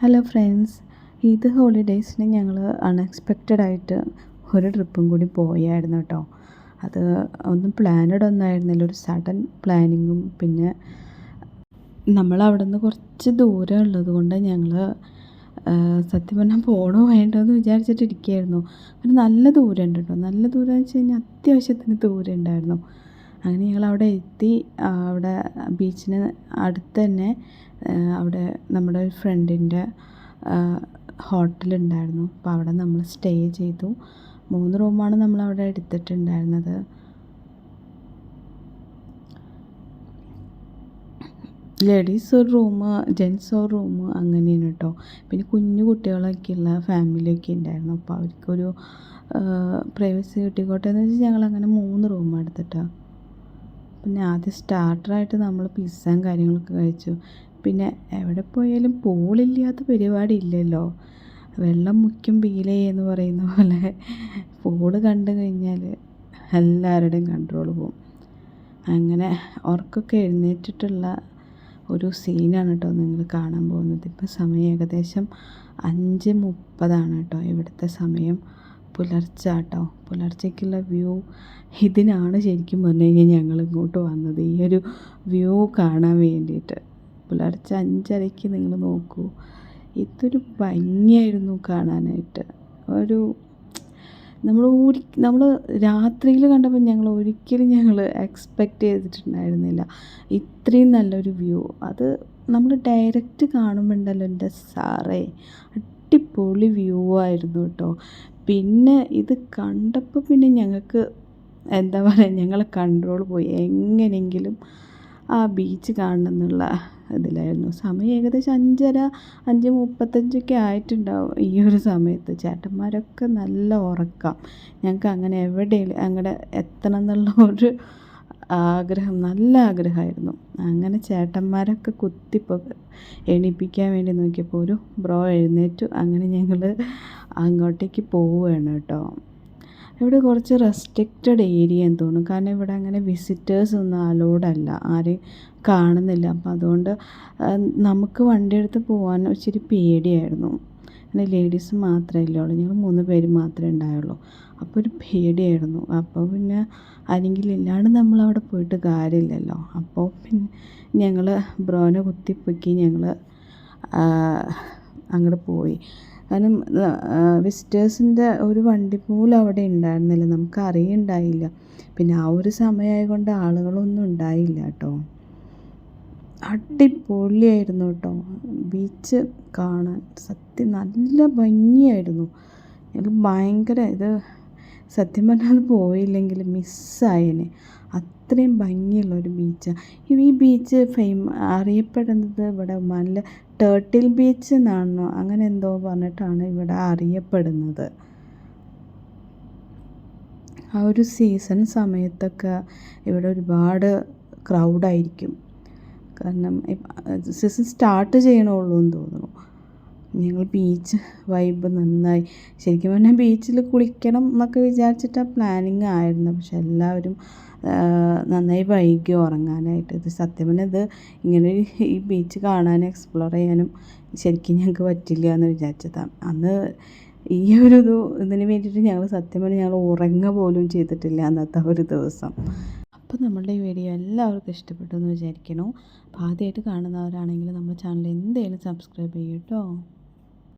Hello friends, ഇത് ഹോളിഡേയ്സിന് ഞങ്ങൾ unexpected ആയിട്ട് ഒരു ട്രിപ്പും കൂടി പോയായിരുന്നു കേട്ടോ. അത് ഒന്നും പ്ലാനഡ് ഒന്നായിരുന്നില്ല, ഒരു സഡൻ പ്ലാനിങ്ങും. പിന്നെ നമ്മൾ അവിടെ നിന്ന് കുറച്ച് ദൂരം ഉള്ളത് കൊണ്ട് ഞങ്ങൾ സത്യം പറഞ്ഞാൽ പോകണോ വേണ്ടോ എന്ന് വിചാരിച്ചിട്ടിരിക്കുകയായിരുന്നു. പിന്നെ നല്ല ദൂരമുണ്ട് കേട്ടോ, നല്ല ദൂരം എന്ന് വെച്ച് കഴിഞ്ഞാൽ അത്യാവശ്യത്തിന് ദൂരം ഉണ്ടായിരുന്നു. അങ്ങനെ ഞങ്ങൾ അവിടെ എത്തി. അവിടെ ബീച്ചിന് അടുത്ത് തന്നെ അവിടെ നമ്മുടെ ഒരു ഫ്രണ്ടിൻ്റെ ഹോട്ടലുണ്ടായിരുന്നു. അപ്പോൾ അവിടെ നമ്മൾ സ്റ്റേ ചെയ്തു. 3 റൂമാണ് നമ്മളവിടെ എടുത്തിട്ടുണ്ടായിരുന്നത്. ലേഡീസ് ഒരു റൂം, ജെൻസ് ഒരു റൂം, അങ്ങനെയാണ് കേട്ടോ. പിന്നെ കുഞ്ഞു കുട്ടികളൊക്കെയുള്ള ഫാമിലിയൊക്കെ ഉണ്ടായിരുന്നു. അപ്പോൾ അവർക്കൊരു പ്രൈവസി കിട്ടിക്കോട്ടെ എന്ന് വെച്ചാൽ ഞങ്ങളങ്ങനെ 3 റൂം എടുത്തിട്ടാണ്. പിന്നെ ആദ്യം സ്റ്റാർട്ടറായിട്ട് നമ്മൾ പിസ്സയും കാര്യങ്ങളൊക്കെ കഴിച്ചു. പിന്നെ എവിടെ പോയാലും പൂളില്ലാത്ത പരിപാടി ഇല്ലല്ലോ. വെള്ളം മുഖ്യം പീലേ എന്ന് പറയുന്ന പോലെ പൂള് കണ്ടു കഴിഞ്ഞാൽ എല്ലാവരുടെയും കൺട്രോൾ പോകും. അങ്ങനെ ഉറക്കമൊക്കെ എഴുന്നേറ്റിട്ടുള്ള ഒരു സീനാണ് കേട്ടോ നിങ്ങൾ കാണാൻ പോകുന്നത്. ഇപ്പോൾ സമയം ഏകദേശം 5:30 കേട്ടോ ഇവിടുത്തെ സമയം. പുലർച്ചെ കേട്ടോ, പുലർച്ചയ്ക്കുള്ള വ്യൂ ഇതിനാണ് ശരിക്കും പറഞ്ഞു കഴിഞ്ഞാൽ ഞങ്ങൾ ഇങ്ങോട്ട് വന്നത്, ഈ ഒരു വ്യൂ കാണാൻ വേണ്ടിയിട്ട്. പുലർച്ചെ 5:30 നിങ്ങൾ നോക്കൂ, ഇതൊരു ഭംഗിയായിരുന്നു കാണാനായിട്ട്. ഒരു നമ്മൾ രാത്രിയിൽ കണ്ടപ്പോൾ ഞങ്ങൾ ഒരിക്കലും എക്സ്പെക്റ്റ് ചെയ്തിട്ടുണ്ടായിരുന്നില്ല ഇത്രയും നല്ലൊരു വ്യൂ. അത് നമ്മൾ ഡയറക്റ്റ് കാണുമ്പോണ്ടല്ലോ എൻ്റെ സാറേ, അടിപൊളി വ്യൂ ആയിരുന്നു കേട്ടോ. പിന്നെ ഇത് കണ്ടപ്പോൾ പിന്നെ ഞങ്ങൾക്ക് എന്താ പറയുക, ഞങ്ങളെ കൺട്രോൾ പോയി. എങ്ങനെയെങ്കിലും ആ ബീച്ച് കാണണം എന്നുള്ള ഇതിലായിരുന്നു. സമയം ഏകദേശം 5:30, 5:35 ആയിട്ടുണ്ടാവും ഈ ഒരു സമയത്ത്. ചേട്ടന്മാരൊക്കെ നല്ല ഉറക്കം. ഞങ്ങൾക്ക് അങ്ങനെ എവിടെയും അങ്ങനെ എത്തണം എന്നുള്ള ഒരു ആഗ്രഹം, നല്ല ആഗ്രഹമായിരുന്നു. അങ്ങനെ ചേട്ടന്മാരൊക്കെ എണീപ്പിക്കാൻ വേണ്ടി നോക്കിയപ്പോൾ ഒരു ബ്രോ എഴുന്നേറ്റു. അങ്ങനെ ഞങ്ങൾ അങ്ങോട്ടേക്ക് പോവുകയാണ് കേട്ടോ. ഇവിടെ കുറച്ച് റെസ്ട്രിക്റ്റഡ് ഏരിയ എന്ന് തോന്നുന്നു, കാരണം ഇവിടെ അങ്ങനെ വിസിറ്റേഴ്സ് ഒന്നും അലൗഡല്ല, ആരെയും കാണുന്നില്ല. അപ്പോൾ അതുകൊണ്ട് നമുക്ക് വണ്ടി എടുത്ത് പോകാൻ ഇച്ചിരി പേടിയായിരുന്നു. അങ്ങനെ ലേഡീസ് മാത്രമേ ഇല്ലുള്ളൂ, ഞങ്ങൾ 3 പേര് മാത്രമേ ഉണ്ടായുള്ളൂ. അപ്പോൾ ഒരു പേടിയായിരുന്നു. അപ്പോൾ പിന്നെ ആരെങ്കിലും ഇല്ലാണ്ട് നമ്മളവിടെ പോയിട്ട് കാര്യമില്ലല്ലോ. അപ്പോൾ പിന്നെ ഞങ്ങൾ ബ്രോനെ കുത്തിപ്പൊക്കി ഞങ്ങൾ അങ്ങോട്ട് പോയി. കാരണം വിസിറ്റേഴ്സിൻ്റെ ഒരു വണ്ടി പോലും അവിടെ ഉണ്ടായിരുന്നില്ല, നമുക്ക് അറിയുണ്ടായില്ല. പിന്നെ ആ ഒരു സമയമായതുകൊണ്ട് ആളുകളൊന്നും ഉണ്ടായില്ല കേട്ടോ. അടിപൊളിയായിരുന്നു കേട്ടോ ബീച്ച് കാണാൻ. സത്യം നല്ല ഭംഗിയായിരുന്നു. ഞങ്ങൾ ഭയങ്കര സത്യം പറഞ്ഞാൽ അത് പോയില്ലെങ്കിൽ മിസ്സായേനെ. അത്രയും ഭംഗിയുള്ളൊരു ബീച്ചാണ് ഈ ബീച്ച്. അറിയപ്പെടുന്നത് ഇവിടെ നല്ല ടേർട്ടിൽ ബീച്ച് എന്നാണോ അങ്ങനെ എന്തോ പറഞ്ഞിട്ടാണ് ഇവിടെ അറിയപ്പെടുന്നത്. ആ ഒരു സീസൺ സമയത്തൊക്കെ ഇവിടെ ഒരുപാട് ക്രൗഡായിരിക്കും. കാരണം സീസൺ സ്റ്റാർട്ട് ചെയ്യണുള്ളൂ എന്ന് തോന്നുന്നു. ഞങ്ങൾ ബീച്ച് വൈബ് നന്നായി, ശരിക്കും പറഞ്ഞാൽ ബീച്ചിൽ കുളിക്കണം എന്നൊക്കെ വിചാരിച്ചിട്ടാണ് പ്ലാനിങ് ആയിരുന്നു. പക്ഷെ എല്ലാവരും നന്നായി വൈകി ഉറങ്ങാനായിട്ട്. ഇത് സത്യം പറഞ്ഞാൽ ഇങ്ങനെ ഈ ബീച്ച് കാണാനും എക്സ്പ്ലോർ ചെയ്യാനും ശരിക്കും ഞങ്ങൾക്ക് പറ്റില്ല എന്ന് വിചാരിച്ചതാണ്. അന്ന് ഈ ഒരു ഇതിന് വേണ്ടിയിട്ട് ഞങ്ങൾ സത്യം പറഞ്ഞാൽ ഞങ്ങൾ ഉറങ്ങുക പോലും ചെയ്തിട്ടില്ല അന്നത്തെ ഒരു ദിവസം. അപ്പോൾ നമ്മളുടെ ഈ വീഡിയോ എല്ലാവർക്കും ഇഷ്ടപ്പെട്ടു എന്ന് വിചാരിക്കുന്നു. അപ്പോൾ ആദ്യമായിട്ട് കാണുന്നവരാണെങ്കിൽ നമ്മുടെ ചാനൽ എന്തായാലും സബ്സ്ക്രൈബ് ചെയ്യും കേട്ടോ.